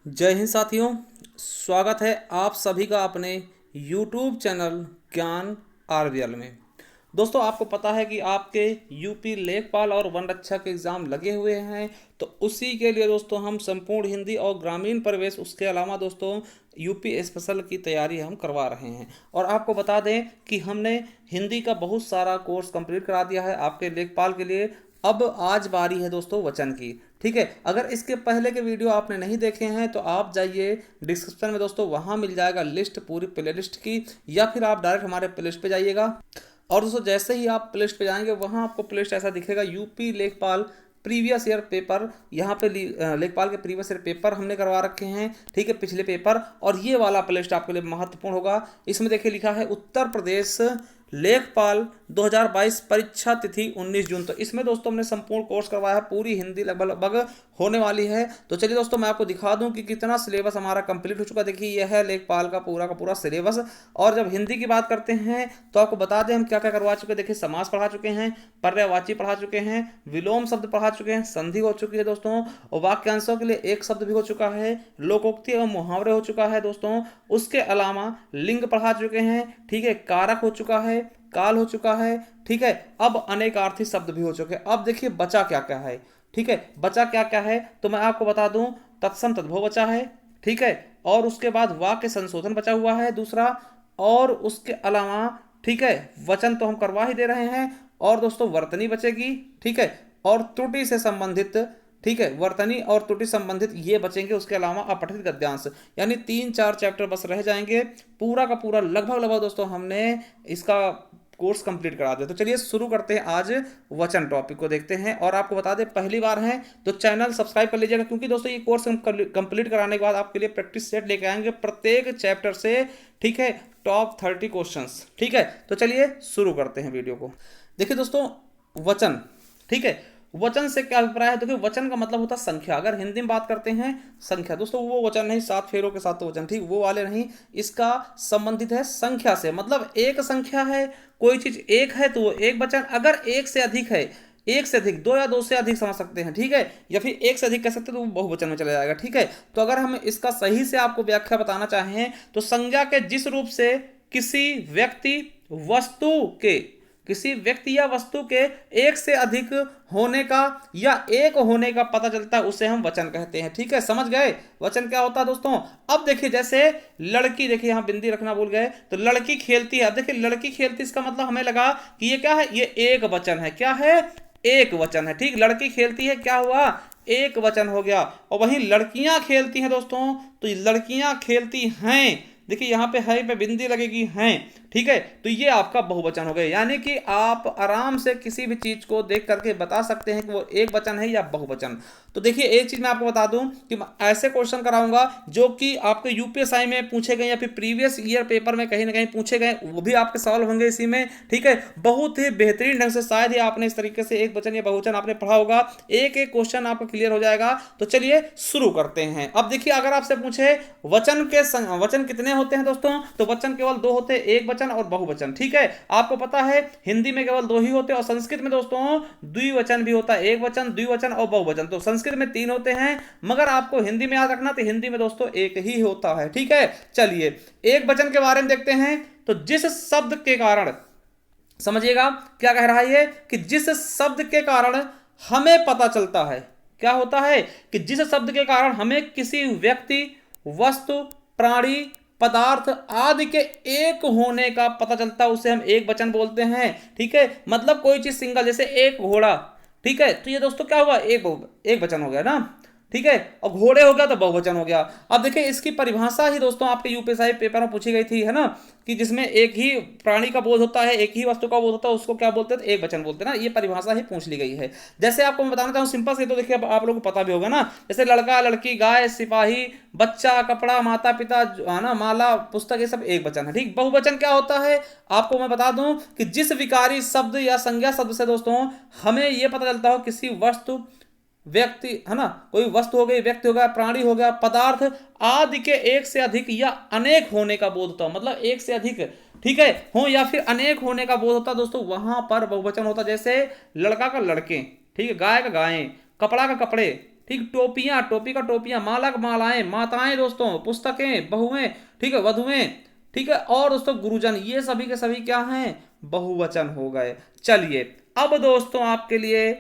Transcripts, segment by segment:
जय हिंद साथियों। स्वागत है आप सभी का अपने YouTube चैनल ज्ञान आरवीएल में। दोस्तों, आपको पता है कि आपके यूपी लेखपाल और वन रक्षक एग्ज़ाम लगे हुए हैं, तो उसी के लिए दोस्तों हम संपूर्ण हिंदी और ग्रामीण प्रवेश, उसके अलावा दोस्तों यूपी स्पेशल की तैयारी हम करवा रहे हैं। और आपको बता दें कि हमने हिंदी का बहुत सारा कोर्स कंप्लीट करा दिया है आपके लेखपाल के लिए। अब आज बारी है दोस्तों वचन की। ठीक है, अगर इसके पहले के वीडियो आपने नहीं देखे हैं तो आप जाइए डिस्क्रिप्शन में दोस्तों, वहां मिल जाएगा लिस्ट पूरी प्ले लिस्ट की, या फिर आप डायरेक्ट हमारे प्ले लिस्ट पे जाइएगा। और दोस्तों जैसे ही आप प्ले लिस्ट पे जाएंगे वहां आपको प्ले लिस्ट ऐसा दिखेगा, यूपी लेखपाल प्रीवियस ईयर पेपर। यहाँ पे लेखपाल के प्रीवियस ईयर पेपर हमने करवा रखे हैं। ठीक है, पिछले पेपर। और ये वाला प्ले लिस्ट आपके लिए महत्वपूर्ण होगा। इसमें देखिए लिखा है उत्तर प्रदेश लेखपाल 2022 परीक्षा तिथि 19 जून। तो इसमें दोस्तों हमने संपूर्ण कोर्स करवाया है, पूरी हिंदी लगभग लगभग होने वाली है। तो चलिए दोस्तों मैं आपको दिखा दूं कि कितना सिलेबस हमारा कंप्लीट हो चुका है। देखिए यह है लेखपाल का पूरा सिलेबस। और जब हिंदी की बात करते हैं तो आपको बता दें हम क्या क्या करवा चुके हैं। देखिए समास पढ़ा चुके हैं, पर्यायवाची पढ़ा चुके हैं, विलोम शब्द पढ़ा चुके हैं, संधि हो चुकी है दोस्तों, और वाक्यांशों के लिए एक शब्द भी हो चुका है, लोकोक्ति और मुहावरे हो चुका है दोस्तों। उसके अलावा लिंग पढ़ा चुके हैं। ठीक है, कारक हो चुका है, काल हो चुका है। ठीक है, अब अनेकार्थी शब्द भी हो चुके हैं। अब देखिए बचा क्या क्या है। ठीक है, बचा क्या क्या है तो मैं आपको बता दूं, तत्सम तद्भव बचा है। ठीक है, और उसके बाद वाक्य संशोधन बचा हुआ है दूसरा। और उसके अलावा ठीक है, वचन तो हम करवा ही दे रहे हैं। और दोस्तों वर्तनी बचेगी। ठीक है, और त्रुटि से संबंधित, ठीक है, वर्तनी और त्रुटि संबंधित ये बचेंगे। उसके अलावा अपठित गद्यांश, यानी 3-4 चैप्टर बस रह जाएंगे। पूरा का पूरा लगभग लगभग दोस्तों हमने इसका कोर्स कंप्लीट करा दिया। तो चलिए शुरू करते हैं, आज वचन टॉपिक को देखते हैं। और आपको बता दें पहली बार है तो चैनल सब्सक्राइब कर लीजिएगा, क्योंकि दोस्तों ये कोर्स हम कंप्लीट कराने के बाद आपके लिए प्रैक्टिस सेट लेके आएंगे प्रत्येक चैप्टर से। ठीक है, टॉप 30 क्वेश्चंस। ठीक है, तो चलिए शुरू करते हैं वीडियो को। देखिए दोस्तों वचन, ठीक है, वचन से क्या अभिप्राय है। देखिए वचन का मतलब होता है संख्या। अगर हिंदी में बात करते हैं संख्या, दोस्तों वो वचन नहीं 7 फेरों के साथ तो वचन, ठीक वो वाले नहीं। इसका संबंधित है संख्या से, मतलब एक संख्या है, कोई चीज एक है तो वो एक वचन। अगर एक से अधिक है, एक से अधिक, दो या दो से अधिक समझ सकते हैं। ठीक है, या फिर एक से अधिक कह सकते हैं तो वो बहुवचन में चला जाएगा। ठीक है, तो अगर हम इसका सही से आपको व्याख्या बताना चाहें तो संज्ञा के जिस रूप से किसी व्यक्ति वस्तु के, किसी व्यक्ति या वस्तु के एक से अधिक होने का या एक होने का पता चलता है उसे हम वचन कहते हैं। ठीक है, समझ गए वचन क्या होता है दोस्तों। अब देखिए जैसे लड़की, देखिए यहां बिंदी रखना भूल गए, तो लड़की खेलती है। अब देखिए लड़की खेलती, इसका मतलब हमें लगा कि ये क्या है, ये एक वचन है। क्या है, एक वचन है। ठीक, लड़की खेलती है, क्या हुआ, एक वचन हो गया। और वहीं लड़कियां खेलती हैं दोस्तों, तो लड़कियां खेलती हैं, देखिए यहां पे है पे बिंदी लगेगी, हैं। ठीक है, तो ये आपका बहुवचन हो गया। यानी कि आप आराम से किसी भी चीज को देख करके बता सकते हैं कि वो एक वचन है या बहुवचन। तो देखिए एक चीज मैं आपको बता दूं कि ऐसे क्वेश्चन कराऊंगा जो कि आपके यूपीएसआई में पूछे गए या फिर प्रीवियस ईयर पेपर में कहीं ना कहीं पूछे गए, वो भी आपके सवाल होंगे इसी में। ठीक है, बहुत ही बेहतरीन ढंग से शायद ही आपने इस तरीके से एक वचन या बहुवचन आपने पढ़ा होगा। एक एक क्वेश्चन आपको क्लियर हो जाएगा। तो चलिए शुरू करते हैं। अब देखिए अगर आपसे पूछे वचन कितने होते हैं दोस्तों, तो वचन केवल 2 होते हैं, एक वचन और बहुवचन। ठीक है, आपको पता है हिंदी में केवल 2 ही होते हैं, और संस्कृत में दोस्तों द्विवचन भी होता है, एक वचन, द्विवचन और बहुवचन। तो संस्कृत में 3 होते हैं, मगर आपको हिंदी में याद रखना तो हिंदी में दोस्तों एक ही होता है। ठीक है, चलिए एक वचन के बारे में देखते हैं। तो जिस शब्द के कारण, समझिएगा क्या कह रहा है ये, कि जिस शब्द के कारण हमें पता चलता है, क्या होता है कि जिस शब्द के कारण हमें किसी व्यक्ति, वस्तु, प्राणी, पदार्थ आदि के एक होने का पता चलता है उसे हम एक वचन बोलते हैं। ठीक है, मतलब कोई चीज सिंगल, जैसे एक घोड़ा। ठीक है, तो ये दोस्तों क्या हुआ, एक वचन हो गया ना। ठीक है, और घोड़े हो गया तो बहुवचन हो गया। अब देखिए इसकी परिभाषा ही दोस्तों आपके यूपीएसआई पेपर में पूछी गई थी, है ना, कि जिसमें एक ही प्राणी का बोध होता है, एक ही वस्तु का बोध होता है, उसको क्या बोलते हैं, तो एक वचन बोलते हैं ना। ये परिभाषा ही पूछ ली गई है। जैसे आपको मैं बताना चाहूँ सिंपल से, तो देखिए अब आप लोगों को पता भी होगा ना, जैसे लड़का, लड़की, गाय, सिपाही, बच्चा, कपड़ा, माता पिता, है ना, माला, पुस्तक, ये सब एक वचन है। ठीक, बहुवचन क्या होता है आपको मैं बता दूं कि जिस विकारी शब्द या संज्ञा शब्द से दोस्तों हमें यह पता चलता हो किसी वस्तु, व्यक्ति, है ना, कोई वस्तु हो गई, व्यक्ति हो गया, प्राणी हो गया, पदार्थ आदि के एक से अधिक या अनेक होने का बोध होता है, मतलब एक से अधिक, ठीक है, हो या फिर अनेक होने का बोध होता है दोस्तों, वहां पर बहुवचन होता है। जैसे लड़का का लड़के, ठीक है, गाय का गायें, कपड़ा का कपड़े, ठीक, टोपियां, टोपी का टोपियां, माला का मालाएं, माताएं दोस्तों, पुस्तकें, बहुएं, ठीक है, वधुएं, ठीक है, और दोस्तों गुरुजन, ये सभी के सभी क्या हैं, बहुवचन हो गए। चलिए अब दोस्तों आपके लिए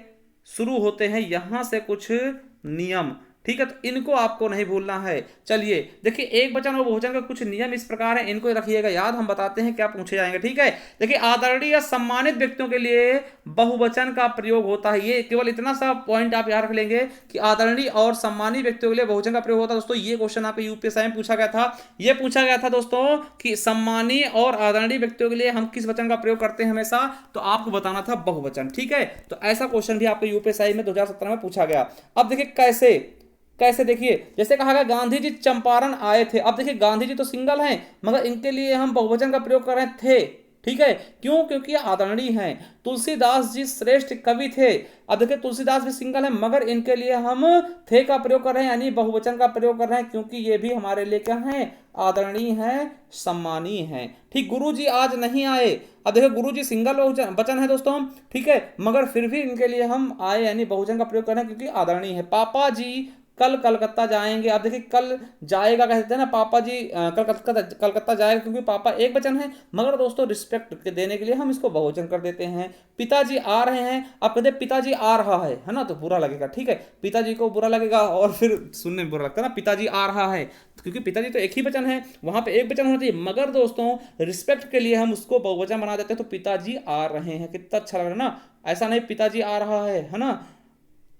शुरू होते हैं यहां से कुछ नियम, ठीक है, तो इनको आपको नहीं भूलना है। चलिए देखिए, एक वचन और बहुवचन का कुछ नियम इस प्रकार है, इनको रखिएगा याद, हम बताते हैं क्या पूछे जाएंगे, ठीक है। देखिए, आदरणीय या सम्मानित व्यक्तियों के लिए बहुवचन का प्रयोग होता है, ये केवल इतना सा पॉइंट आप याद रख लेंगे कि आदरणीय और सम्मानित व्यक्तियों के लिए बहुवचन का प्रयोग होता है। दोस्तों ये क्वेश्चन आपको यूपीएससी में पूछा गया था, ये पूछा गया था दोस्तों कि सम्मानीय और आदरणीय व्यक्तियों के लिए हम किस वचन का प्रयोग करते हैं हमेशा, तो आपको बताना था बहुवचन, ठीक है। तो ऐसा क्वेश्चन भी आपको यूपीएससी में 2017 में पूछा गया। अब देखिए कैसे कैसे, देखिए जैसे कहा गया गांधी जी चंपारण आए थे, अब देखिए गांधी जी तो सिंगल हैं मगर इनके लिए हम बहुवचन का प्रयोग कर रहे थे, ठीक है, क्यों, क्योंकि आदरणीय हैं। तुलसीदास जी श्रेष्ठ कवि थे, अब देखिए तुलसीदास भी सिंगल है मगर इनके लिए हम थे का प्रयोग कर रहे हैं, यानी बहुवचन का प्रयोग कर रहे हैं, क्योंकि ये भी हमारे लिए क्या है, आदरणीय हैं, सम्मानीय हैं। ठीक, गुरु जी आज नहीं आए, अब देखिए गुरु जी सिंगल वचन है दोस्तों, ठीक है, मगर फिर भी इनके लिए हम आए यानी बहुवचन का प्रयोग कर रहे हैं क्योंकि आदरणीय है। पापा जी कल कलकत्ता जाएंगे, आप देखिए कल जाएगा कहते हैं ना, पापा जी कलकत्ता जाएगा, क्योंकि पापा एक वचन है मगर दोस्तों रिस्पेक्ट देने के लिए हम इसको बहुवचन कर देते हैं। पिताजी आ रहे हैं, आप कहते हैं पिताजी आ रहा है ना, तो बुरा लगेगा, ठीक है, पिताजी को बुरा लगेगा और फिर सुनने में बुरा लगता है ना, पिताजी आ रहा है, क्योंकि पिताजी तो एक ही वचन है, वहां पे एक वचन होना चाहिए, मगर दोस्तों रिस्पेक्ट के लिए हम उसको बहुवचन बना देते हैं, तो पिताजी आ रहे हैं, कितना अच्छा लग रहा है ना, ऐसा नहीं पिताजी आ रहा है ना।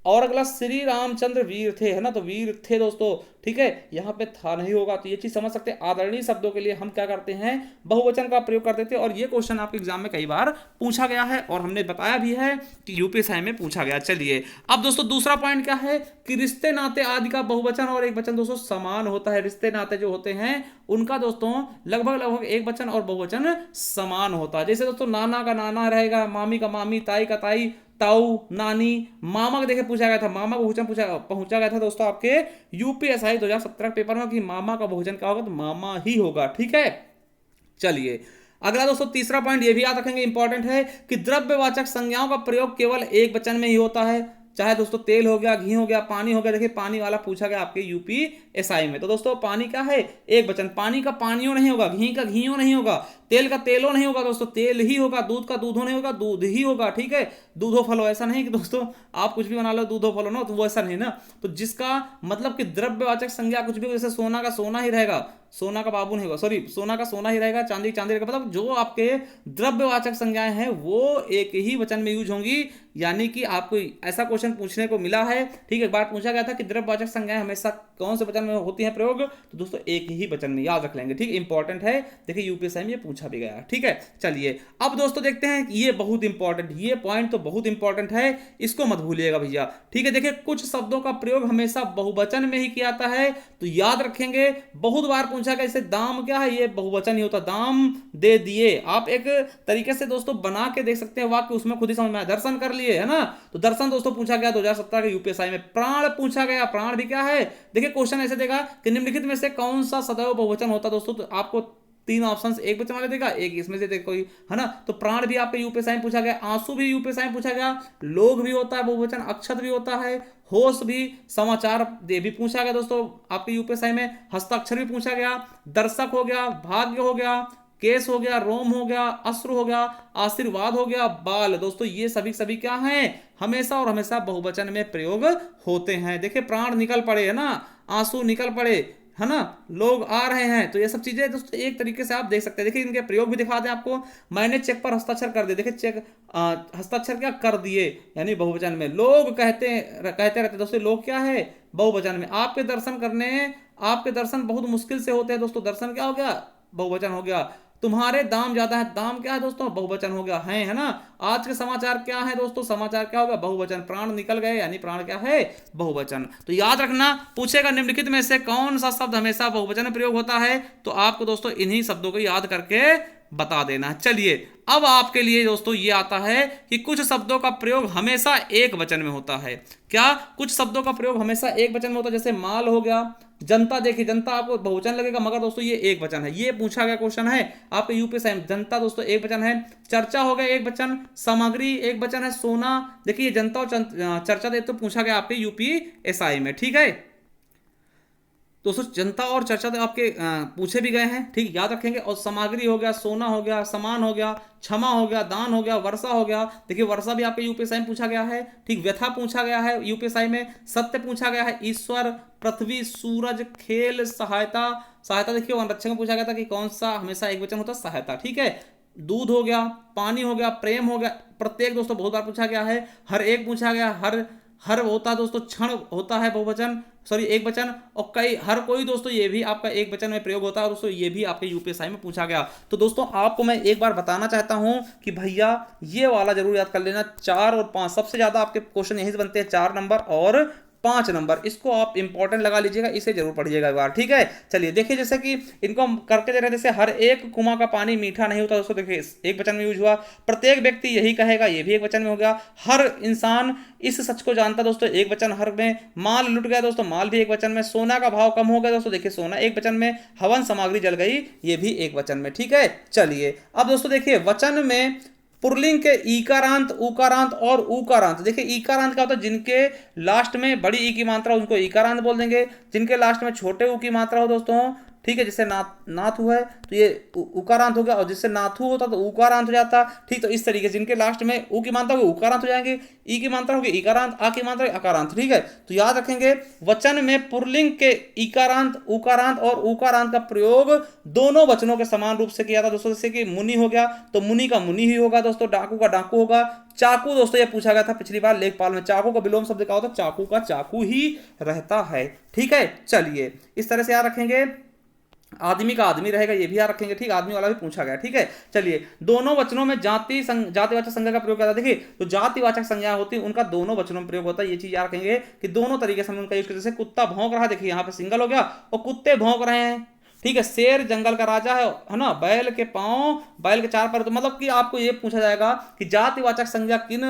और अगला श्री रामचंद्र वीर थे, है ना, तो वीर थे दोस्तों, ठीक है, यहाँ पे था नहीं होगा, तो ये चीज समझ सकते हैं। आदरणीय शब्दों के लिए हम क्या करते हैं, बहुवचन का प्रयोग कर देते हैं, और ये क्वेश्चन आपके एग्जाम में कई बार पूछा गया है और हमने बताया भी है कि यूपीएससी में पूछा गया। चलिए अब दोस्तों दूसरा पॉइंट क्या है कि रिश्ते नाते आदि का बहुवचन और एक वचन दोस्तों समान होता है। रिश्ते नाते जो होते हैं उनका दोस्तों लगभग एक वचन और बहुवचन समान होता है। जैसे दोस्तों नाना का नाना रहेगा, मामी का मामी, ताई का ताई, ताऊ, नानी, मामा का देखिए पूछा गया था, मामा का बहुवचन पहुंचा गया था दोस्तों आपके यूपीएससी 2017 पेपर में कि मामा का बहुवचन क्या होगा, तो मामा ही होगा, ठीक है। चलिए अगला दोस्तों तीसरा पॉइंट ये भी याद रखेंगे, इंपॉर्टेंट है कि द्रव्यवाचक संज्ञाओं का प्रयोग केवल एक वचन में ही होता है, चाहे दोस्तों तेल हो गया, घी हो गया, पानी हो गया। देखिए पानी वाला पूछा गया आपके यूपीएससी में, तो दोस्तों पानी क्या है, एक वचन, पानी का पानियों नहीं होगा, घी का घीयों नहीं होगा, तेल का तेलों नहीं होगा दोस्तों, तेल ही होगा, दूध का दूधों नहीं होगा, दूध ही होगा, ठीक है, दूधो फलो, ऐसा नहीं कि दोस्तों आप कुछ भी बना लो दूधो फलो ना, तो वो ऐसा नहीं ना। तो जिसका मतलब कि द्रव्यवाचक संज्ञा कुछ भी, जैसे सोना का सोना ही रहेगा, सोना का बाबू नहीं होगा, सॉरी सोना का सोना ही रहेगा, चांदी चांदी रहेगा, मतलब जो आपके द्रव्यवाचक संज्ञाएं हैं वो एक ही वचन में यूज होंगी। यानी कि आपको ऐसा क्वेश्चन पूछने को मिला है, ठीक है, एक बार पूछा गया था कि द्रव्यवाचक संज्ञाएं हमेशा कौन से वचन में होती हैं प्रयोग, तो दोस्तों एक ही वचन में, याद रख लेंगे, ठीक, इंपॉर्टेंट है, देखिए यूपीएससी में ये पूछा भी गया, ठीक है। चलिए अब दोस्तों देखते हैं कि ये बहुत इंपॉर्टेंट, ये पॉइंट तो बहुत इंपॉर्टेंट है, इसको मत भूलिएगा भैया, ठीक है। देखिए कुछ शब्दों का प्रयोग हमेशा बहुवचन में ही किया जाता है, तो याद रखेंगे, बहुत बार पूछा गया, जैसे दाम क्या है, ये बहुवचन ही होता, दाम दे दिए, आप एक तरीके से दोस्तों बना के देख सकते हैं वाक्य, उसमें खुद ही समझ में आया, दर्शन कर लिए, है ना, तो दर्शन दोस्तों पूछा गया 2017 के यूपीएससी में। प्राण पूछा गया, प्राण भी क्या है, देखिए क्वेश्चन ऐसे देगा कि निम्नलिखित में से कौन सा सदैव बहुवचन होता है दोस्तों, तो आपको तीन ऑप्शंस एक वचन वाले देगा, एक इसमें से कोई, है ना, तो प्राण भी आपके यूपीएससी में पूछा गया, आंसू भी यूपीएससी में पूछा गया, लोग भी होता है बहुवचन, अक्षत भी होता है, होश भी, समाचार दे भी पूछा गया दोस्तों आपके यूपीएससी में, हस्ताक्षर भी पूछा गया, दर्शक हो गया, भाग्य हो गया, केस हो गया, रोम हो गया, अश्रु हो गया, आशीर्वाद हो गया, बाल, दोस्तों ये सभी क्या हैं, हमेशा और हमेशा बहुवचन में प्रयोग होते हैं। देखिए प्राण निकल पड़े, है ना, आंसू निकल पड़े, है ना, लोग आ रहे हैं, तो ये सब चीजें दोस्तों एक तरीके से आप देख सकते हैं। देखिए इनके प्रयोग भी दिखा दें आपको, मैंने चेक पर हस्ताक्षर कर दिए, देखिए चेक हस्ताक्षर क्या कर दिए, यानी बहुवचन में। लोग कहते रहते दोस्तों, लोग क्या है, बहुवचन में। आपके दर्शन बहुत मुश्किल से होते हैं दोस्तों, दर्शन क्या हो गया, बहुवचन हो गया। तुम्हारे दाम ज्यादा है, दाम क्या है दोस्तों, बहुवचन हो गया, है ना। आज के समाचार क्या है दोस्तों, समाचार क्या होगा, बहुवचन। प्राण निकल गए यानी प्राण क्या है, बहुवचन। तो याद रखना, पूछेगा निम्नलिखित में से कौन सा शब्द हमेशा बहुवचन में प्रयोग होता है, तो आपको दोस्तों इन्हीं शब्दों को याद करके बता देना। चलिए अब आपके लिए दोस्तों ये आता है कि कुछ शब्दों का प्रयोग हमेशा एक वचन में होता है। क्या? कुछ शब्दों का प्रयोग हमेशा एक वचन में होता है, जैसे माल हो गया, जनता। देखिए जनता आपको बहुवचन लगेगा, मगर दोस्तों ये एक वचन है। ये पूछा गया क्वेश्चन है आपके यूपीएससी में। जनता दोस्तों एक वचन है। चर्चा हो गया एक वचन, सामग्री एक वचन है, सोना। देखिए जनता और चर्चा दे तो पूछा गया आपके यूपीएससी में। ठीक है दोस्तों, जनता और चर्चा तो आपके पूछे भी गए हैं, ठीक, याद रखेंगे। और सामग्री हो गया, सोना हो गया, समान हो गया, क्षमा हो गया, दान हो गया, वर्षा हो गया। देखिए वर्षा भी आपके यूपीएससी में पूछा गया है, ठीक। व्यथा पूछा गया है यूपीएससी में। सत्य पूछा गया है, ईश्वर, पृथ्वी, सूरज, खेल, सहायता। सहायता देखिए वनरक्षक में पूछा गया था कि कौन सा हमेशा एक वचन होता है, सहायता। ठीक है, दूध हो गया, पानी हो गया, प्रेम हो गया। प्रत्येक दोस्तों बहुत बार पूछा गया है। हर एक पूछा गया, हर होता है दोस्तों, क्षण होता है बहुवचन, सॉरी एक वचन। और कई, हर कोई दोस्तों ये भी आपका एक वचन में प्रयोग होता है। और दोस्तों ये भी आपके यूपीएससी में पूछा गया। तो दोस्तों आपको मैं एक बार बताना चाहता हूं कि भैया ये वाला जरूर याद कर लेना। 4 और 5 सबसे ज्यादा आपके क्वेश्चन यहीं से बनते हैं, 4 नंबर और 5 नंबर। इसको आप इंपॉर्टेंट लगा लीजिएगा, इसे जरूर पढ़िएगा एक बार। ठीक है, चलिए देखिए जैसे कि इनको हम करके दे रहे हैं। जैसे हर एक कुआं का पानी मीठा नहीं होता दोस्तों, देखिए एक वचन में यूज हुआ। प्रत्येक व्यक्ति यही कहेगा, ये भी एक वचन में हो गया। हर इंसान इस सच को जानता दोस्तों, एक वचन हर में। माल लुट गया दोस्तों, माल भी एक वचन में। सोना का भाव कम हो गया दोस्तों, देखिए सोना एक वचन में। हवन सामग्री जल गई, ये भी एक वचन में। ठीक है, चलिए अब दोस्तों देखिए वचन में पुल्लिंग के ईकारांत, उकारांत और उकारांत। देखिए ईकारांत का होता है जिनके लास्ट में बड़ी ई की मात्रा, उनको ईकारांत बोल देंगे। जिनके लास्ट में छोटे ऊ की मात्रा हो दोस्तों, ठीक है, जिससे नाथु है तो ये उकारांत हो गया। और जिससे नाथु होता तो उकारांत हो जाता। ठीक, तो इस तरीके से जिनके लास्ट में ऊ की मात्रा होगी उकारांत हो जाएंगे, ई की मात्रा होगी इकारांत, आ की मात्रा अकारांत। ठीक है, तो याद रखेंगे वचन में पुल्लिंग के इकारांत, उकारांत और उकारांत का प्रयोग दोनों वचनों के समान रूप से किया था दोस्तों। जैसे कि मुनि हो गया तो मुनि का मुनि ही होगा दोस्तों, डाकू का डाकू होगा। चाकू दोस्तों ये पूछा गया था पिछली बार लेखपाल में, चाकू का विलोम शब्द क्या होता है, चाकू का चाकू ही रहता है। ठीक है, चलिए इस तरह से याद रखेंगे। आदमी का आदमी रहेगा, ये भी याद रखेंगे। ठीक, आदमी वाला भी पूछा गया। ठीक है, चलिए दोनों वचनों में जातिवाचक संज्ञा का प्रयोग किया था। देखिए तो जातिवाचक संज्ञा होती है उनका दोनों वचनों में प्रयोग होता है। ये चीज याद रखेंगे कि दोनों तरीके से हम उनका यूज करते हैं। जैसे कुत्ता भौंक रहा है, देखिए यहाँ पे सिंगल हो गया, और कुत्ते भौंक रहे हैं। ठीक है, शेर जंगल का राजा है ना। बैल के पांव, बैल के 4 पैर। तो मतलब कि आपको ये पूछा जाएगा कि जातिवाचक संज्ञा किन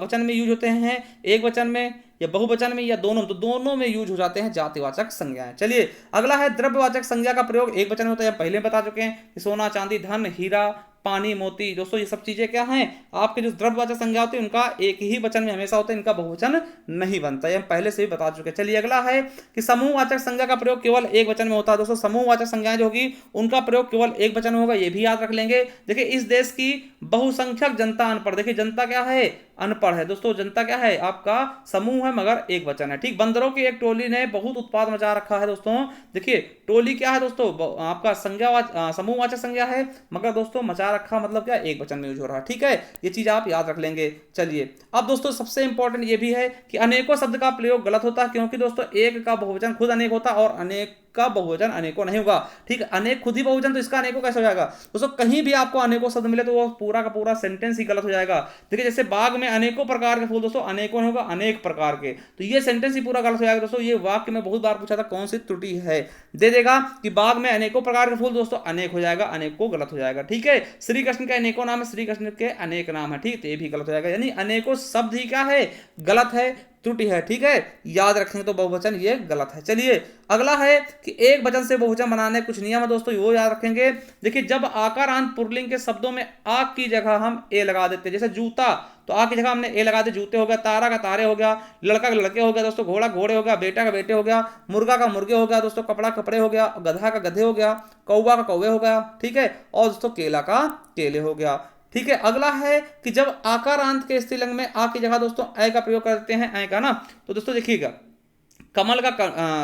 वचन में यूज होते हैं, एक वचन में या बहुवचन में या दोनों। तो दोनों में यूज हो जाते हैं जातिवाचक संज्ञाएं। चलिए अगला है द्रव्यवाचक संज्ञा का प्रयोग एक वचन में होता है। पहले बता चुके हैं कि सोना, चांदी, धन, हीरा, पानी, मोती। दोस्तों ये सब चीजें क्या हैं, आपके जो द्रव्यवाचक संज्ञा होती है उनका एक ही वचन में हमेशा होता है, इनका बहुवचन नहीं बनता है, हम पहले से ही बता चुके हैं। चलिए अगला है कि समूहवाचक संज्ञा का प्रयोग केवल एक वचन में होता है। दोस्तों समूहवाचक संज्ञाएं जो होगी उनका प्रयोग केवल एक वचन में होगा, ये भी याद रख लेंगे। देखिए इस देश की बहुसंख्यक जनता अनपढ़। देखिए जनता क्या है, अनपढ़ है दोस्तों। जनता क्या है, आपका समूह है मगर एक वचन है। ठीक, बंदरों की एक टोली ने बहुत उत्पाद मचा रखा है दोस्तों। देखिए टोली क्या है दोस्तों, आपका समूहवाचक संज्ञा है, मगर दोस्तों मचा रखा मतलब क्या, एक वचन में यूज हो रहा है। ठीक है, ये चीज आप याद रख लेंगे। चलिए अब दोस्तों सबसे इंपॉर्टेंट ये भी है कि अनेकों शब्द का प्रयोग गलत होता है, क्योंकि दोस्तों एक का बहुवचन खुद अनेक होता है और अनेक का बहुवचन अनेकों नहीं होगा। ठीक है, अनेक खुद ही बहुवचन, तो इसका अनेकों कैसे हो जाएगा दोस्तों। कहीं भी आपको अनेकों शब्द मिले तो वो पूरा का पूरा सेंटेंस ही गलत हो जाएगा। देखिए जैसे बाग में अनेकों प्रकार के फूल, दोस्तों अनेकों नहीं होगा, अनेक प्रकार के, तो ये सेंटेंस ही पूरा गलत हो जाएगा दोस्तों। ये वाक्य में बहुत बार पूछा था कौन सी त्रुटि है, दे देगा कि बाग में अनेकों प्रकार के फूल, दोस्तों अनेक हो जाएगा, अनेकों गलत हो जाएगा। ठीक है, श्री कृष्ण के अनेकों नाम है, श्री कृष्ण के अनेक नाम है। ठीक, तो ये भी गलत हो जाएगा, यानी अनेकों शब्द ही क्या है, गलत है, त्रुटि है। ठीक है, याद रखेंगे तो बहुवचन ये गलत है। चलिए अगला है कि एक वचन से बहुवचन बनाने कुछ नियम है दोस्तों, वो याद रखेंगे। देखिए जब आकारांत पुल्लिंग के शब्दों में आ की जगह हम ए लगा देते हैं, जैसे जूता तो आ की जगह हमने ए लगा दे, जूते हो गया। तारा का तारे हो गया, लड़का का लड़के हो गया दोस्तों, घोड़ा घोड़े हो गया, बेटा का बेटे हो गया, मुर्गा का मुर्गे हो गया दोस्तों, कपड़ा कपड़े हो गया, गधा का गधे हो गया, कौवा का कौवे हो गया। ठीक है, और दोस्तों केला का केले हो गया। ठीक है, अगला है कि जब आकारांत के स्त्रीलिंग में आ की जगह दोस्तों ऐ का प्रयोग करते हैं, ऐ का ना, तो दोस्तों देखिएगा कमल का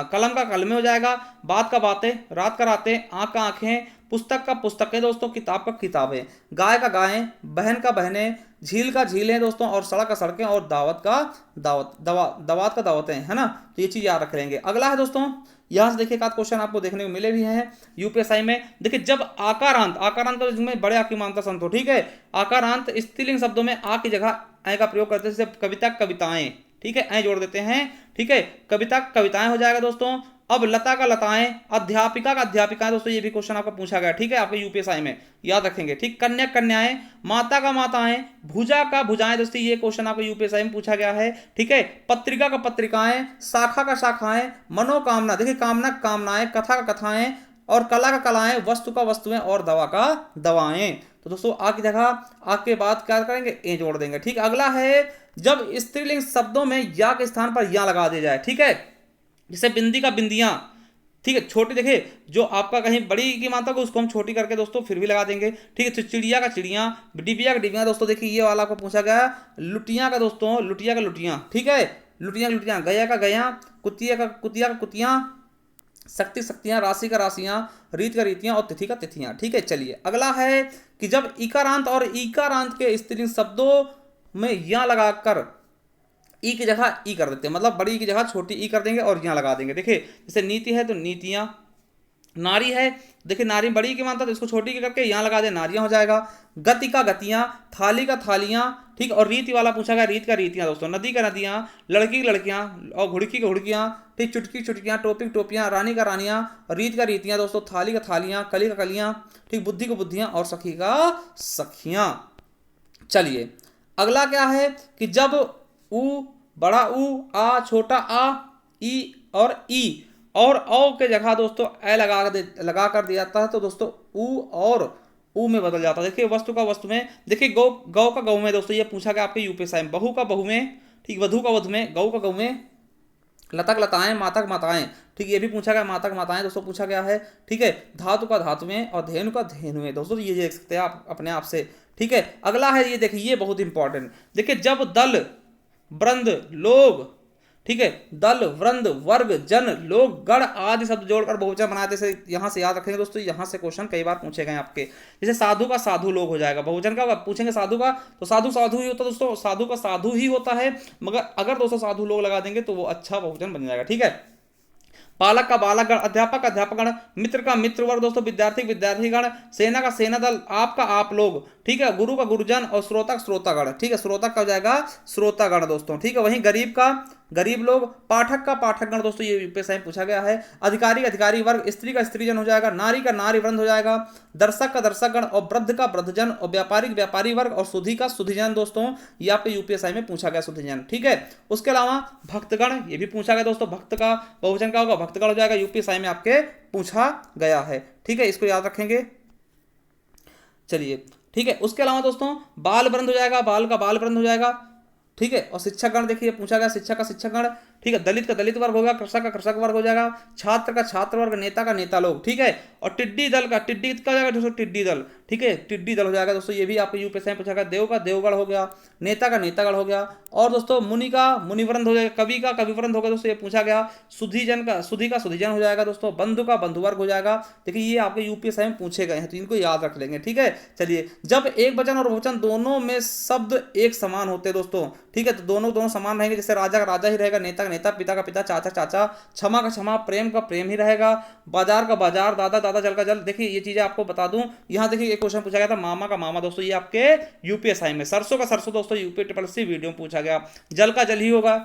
कलम का कलमे हो जाएगा, बात का बातें, रात का रातें, आंख का आंखें, पुस्तक का पुस्तकें दोस्तों, किताब का किताबें, गाय का गायें, बहन का बहनें, झील का झीलें दोस्तों, और सड़क का सड़कें, और दावत का दावत, दवात का दावतें, है ना। तो ये चीज याद रख लेंगे। अगला है दोस्तों, यहां से देखिए एक क्वेश्चन आपको देखने को मिले भी हैं यूपीएससी में। देखिए जब आकारांत का जिसमें बड़े आ की मात्रा संत हो, ठीक है, आकारांत स्त्रीलिंग शब्दों में आ की जगह ऐ का प्रयोग करते हैं, जैसे कविता कविताएं, ठीक है, ऐ जोड़ देते हैं। ठीक है, कविता कविताएं हो जाएगा दोस्तों, अब लता का लताएं, अध्यापिका का अध्यापिकाएं, दोस्तों ये भी क्वेश्चन आपका पूछा गया, ठीक है, आपके यूपीएसआई में याद रखेंगे, ठीक। कन्या कन्याएं, माता का माताएं, भुजा का भुजाएं, दोस्तों ये क्वेश्चन आपको यूपीएसआई में पूछा गया है, ठीक है। पत्रिका का पत्रिकाएं, शाखा का शाखाएं, मनोकामना, देखिए कामना कामनाएं, कथा का कथाएं, और कला का कलाएं, वस्तु का वस्तुएं, और दवा का दवाएं। तो दोस्तों आ की जगह आपके बाद क्या करेंगे, ए जोड़ देंगे, ठीक। अगला है जब स्त्रीलिंग शब्दों में या के स्थान पर या लगा दिया जाए, ठीक है। जैसे बिंदी का बिंदियां, ठीक है, छोटी, देखिए जो आपका कहीं बड़ी की मात्रा को उसको हम छोटी करके दोस्तों फिर भी लगा देंगे, ठीक है। तो चिड़िया का चिड़िया, डिबिया का डिबिया, दोस्तों देखिए ये वाला आपको पूछा गया। लुटिया का दोस्तों लुटिया का लुटिया, ठीक है, लुटिया लुटिया, गया का गया, कुतिया का कुतिया, शक्ति शक्तियां, राशि का राशियां, रीत का रीतियां, और तिथि का तिथियां, ठीक है। चलिए अगला है कि जब इकारांत और इकारांत के स्त्रीलिंग शब्दों में या लगाकर ई की जगह ई कर देते हैं, मतलब बड़ी की जगह छोटी ई कर देंगे और यहाँ लगा देंगे। देखिए जैसे नीति है तो नीतियां, नारी है, देखिए नारी बड़ी की मानता तो इसको छोटी की करके यहाँ लगा दे, नारियां हो जाएगा। गति का गतियां, थाली का थालियां, ठीक। और रीति वाला पूछा गया, रीत का रीतियां, दोस्तों नदी का नदियां, लड़की की लड़कियां, और घुड़की की घुड़कियां, ठीक। चुटकी चुटकियां, टोपी की टोपियां, रानी का रानियां, रीत का रीतियां, दोस्तों थाली का थालियां, कली का कलियां, ठीक। बुद्धि को बुद्धियां, और सखी का सखियां। चलिए अगला क्या है कि जब उ बड़ा ऊ, आ छोटा आ, ई और ई और औ के जगह दोस्तों ए लगा कर दिया जाता है, तो दोस्तों ऊ और ऊ में बदल जाता है। देखिए वस्तु का वस्तु में, देखिए गौ गौ का गौ में, दोस्तों ये पूछा गया आपके यूपीएसआई में। बहू का बहू में, ठीक। वधु का वधु में, गौ का गौ में, लता का लताएं, माता का माताएं, ठीक। ये भी पूछा गया, माता का माताएं दोस्तों पूछा गया है, ठीक है। धातु का धातु में, और धेनु का धेनु में, दोस्तों ये देख सकते हैं आप अपने आप से, ठीक है। अगला है ये देखिए, ये बहुत इंपॉर्टेंट, देखिए जब दल वृंद लोग, ठीक है, दल वृंद वर्ग जन लोग गण आदि शब्द जोड़कर बहुवचन बनाते, से यहां से याद रखेंगे दोस्तों, यहां से क्वेश्चन कई बार पूछे गए आपके। जैसे साधु का साधु लोग हो जाएगा, बहुवचन का पूछेंगे साधु का, तो साधु साधु ही होता है दोस्तों, साधु का साधु ही होता है, मगर अगर दोस्तों साधु लोग लगा देंगे तो वो अच्छा बहुवचन बन जाएगा, ठीक है। बालक का बालकगण, अध्यापक का अध्यापकगण, मित्र का मित्र वर्ग, दोस्तों विद्यार्थी विद्यार्थीगण, सेना का सेना दल, आपका आप लोग, ठीक है। गुरु का गुरुजन, और श्रोता का श्रोतागण, ठीक है। श्रोता का हो जाएगा श्रोतागण दोस्तों, ठीक है। वहीं गरीब का गरीब लोग, पाठक का पाठकगण, दोस्तों ये यूपीएसआई में पूछा गया है। अधिकारी का अधिकारी वर्ग, स्त्री का स्त्रीजन हो जाएगा, नारी का नारी वृंद हो जाएगा, दर्शक का दर्शकगण, और वृद्ध का वृद्धजन, और व्यापारी व्यापारी वर्ग, और सुधी का सुधीजन, दोस्तों ये आपके यूपीएसआई में पूछा गया, सुधीजन, ठीक है। उसके अलावा भक्तगण, ये भी पूछा गया दोस्तों, भक्त का बहुवचन का होगा, भक्तगण हो जाएगा, यूपीएसआई में आपके पूछा गया है, ठीक है। इसको याद रखेंगे। चलिए ठीक है। उसके अलावा दोस्तों बाल वृंद हो जाएगा, बाल का बाल वृंद हो जाएगा, ठीक है। और शिक्षकगण, देखिए पूछा गया शिक्षक का शिक्षकगण, ठीक है। दलित का दलित वर्ग होगा, कृषक का कृषक वर्ग हो जाएगा, छात्र का छात्र वर्ग, नेता का नेता लोग, ठीक है। और टिड्डी दल का टिड्डी का हो जाएगा दोस्तों, टिड्डी दल, ठीक है, टिड्डी दल हो जाएगा दोस्तों, ये भी आपको यूपीएसआई में पूछा गया। देव का देवगढ़ हो गया, नेता का नेतागढ़ हो गया, और दोस्तों मुनि का मुनिवृंद हो जाएगा, कवि का कविवृंद हो गया दोस्तों, ये पूछा गया। सुधीजन का सुधीजन हो जाएगा दोस्तों, बंधु का बंधुवर्ग हो जाएगा। देखिए ये आपके यूपीएसआई में पूछे गए हैं, तो इनको याद रख लेंगे, ठीक है। चलिए जब एक वचन और बहुवचन दोनों में शब्द एक समान होते हैं दोस्तों, ठीक है, तो दोनों समान रहेंगे। जैसे राजा का राजा ही रहेगा, नेता का नेता, पिता का पिता, चाचा चाचा, क्षमा का क्षमा, प्रेम का प्रेम ही रहेगा, बाजार का बाजार, दादा दादा, जल का जल। देखिए ये चीजें आपको बता दूं, यहां देखिए एक क्वेश्चन पूछा गया था, मामा का मामा, दोस्तों ये आपके यूपीएसआई में। सरसों का सरसों, दोस्तों यूपीएससी वीडियो में पूछा गया। जल का जल ही होगा,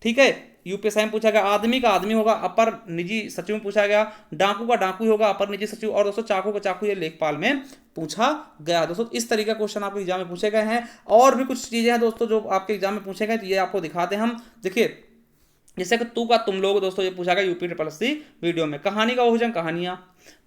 ठीक है, यूपीएसआई में पूछा गया। आदमी का आदमी होगा, अपर निजी सचिव में पूछा गया। डाकू का डाकू होगा, अपर निजी सचिव। और दोस्तों चाकू का चाकू, ये लेखपाल में पूछा गया दोस्तों। इस तरीके का क्वेश्चन आपके एग्जाम में पूछे गए हैं। और भी कुछ चीजें हैं दोस्तों जो आपके एग्जाम में पूछे गए, तो ये आपको दिखाते हैं हम। देखिए जैसे कि तू का तुम लोग, दोस्तों ये पूछा गया यूपीएससी वीडियो में। कहानी का बहुवचन कहानियां,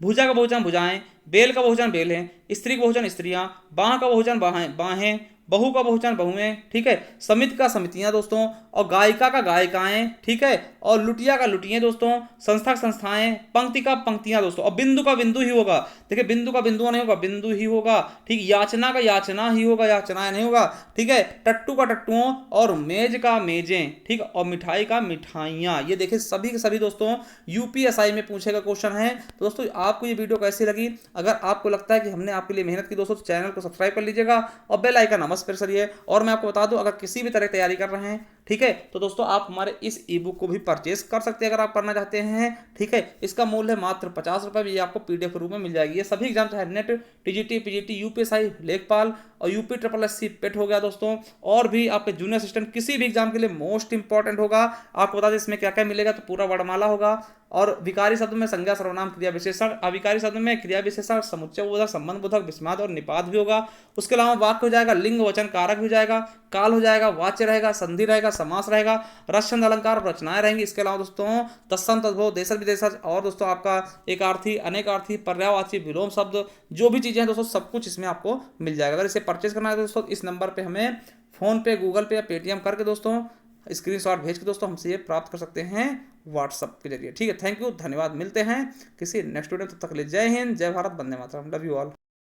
भुजा का बहुवचन भुजाएं, बेल का बहुवचन बेलें, स्त्री का बहुवचन स्त्रियां, बाह का बहुवचन बाहें, बहू का बहुवचन बहुएं, ठीक है। समिति का समितियां दोस्तों, और गायिका का गायिकाएं, ठीक है। और लुटिया का लुटियां दोस्तों, संस्था का संस्थाएं, पंक्ति का पंक्तियां दोस्तों। और बिंदु का बिंदु ही होगा, देखिए बिंदु का बिंदु नहीं होगा, बिंदु ही होगा, ठीक। याचना का याचना ही होगा, याचना नहीं होगा, ठीक है। टट्टू का टट्टुओं, और मेज का मेजें, ठीक। और मिठाई का मिठाइयां। ये देखिए सभी के सभी दोस्तों यूपीएसआई में पूछे गए क्वेश्चन है। तो दोस्तों आपको ये वीडियो कैसी लगी, अगर आपको लगता है कि हमने आपके लिए मेहनत की दोस्तों, तो चैनल को सब्सक्राइब कर लीजिएगा और बेल आइकन अवश्य प्रेस करिए। और मैं आपको बता दूं, अगर किसी भी तरह की तैयारी कर रहे हैं, ठीक है, तो दोस्तों आप हमारे इस ई बुक को भी परचेस कर सकते हैं अगर आप करना चाहते हैं, ठीक है। इसका मूल्य है मात्र 50 रुपये में, ये आपको पीडीएफ के रूप में मिल जाएगी। ये सभी एग्जाम चाहे नेट, टीजीटी, पीजीटी, यूपीएसआई, लेखपाल और यूपी ट्रिपल एससी पेट हो गया दोस्तों, और भी आपके जूनियर असिस्टेंट किसी भी एग्जाम के लिए मोस्ट इंपॉर्टेंट होगा। आपको बता दें इसमें क्या क्या मिलेगा, तो पूरा वर्णमाला होगा, और विकारी शब्द में संज्ञा, सर्वनाम, क्रिया विशेषण, अविकारी शब्द में क्रिया विशेषण, समुच्चय बोधक, संबंध बोधक, विस्माद और निपात भी होगा। उसके अलावा वाक्य हो जाएगा, लिंग वचन कारक भी हो जाएगा, काल हो जाएगा, वाच्य रहेगा, संधि रहेगा, समास रहेगा, रस छंद अलंकार और रचनाएं रहेंगी। इसके अलावा दोस्तों तत्सम तद्भव, देशज विदेशज, और दोस्तों आपका एकार्थी, अनेकार्थी, पर्यायवाची, विलोम शब्द, जो भी चीजें हैं दोस्तों सब कुछ इसमें आपको मिल जाएगा। अगर इसे परचेज करना है दोस्तों, इस नंबर पे हमें फोन पे, गूगल पे या पेटीएम करके दोस्तों स्क्रीनशॉट भेज के दोस्तों हमसे ये प्राप्त कर सकते हैं व्हाट्सअप के जरिए। ठीक है, थैंक यू, धन्यवाद। मिलते हैं किसी नेक्स्ट वीडियो, तब तक के लिए जय हिंद, जय Bharat, Vande Mataram, love you all.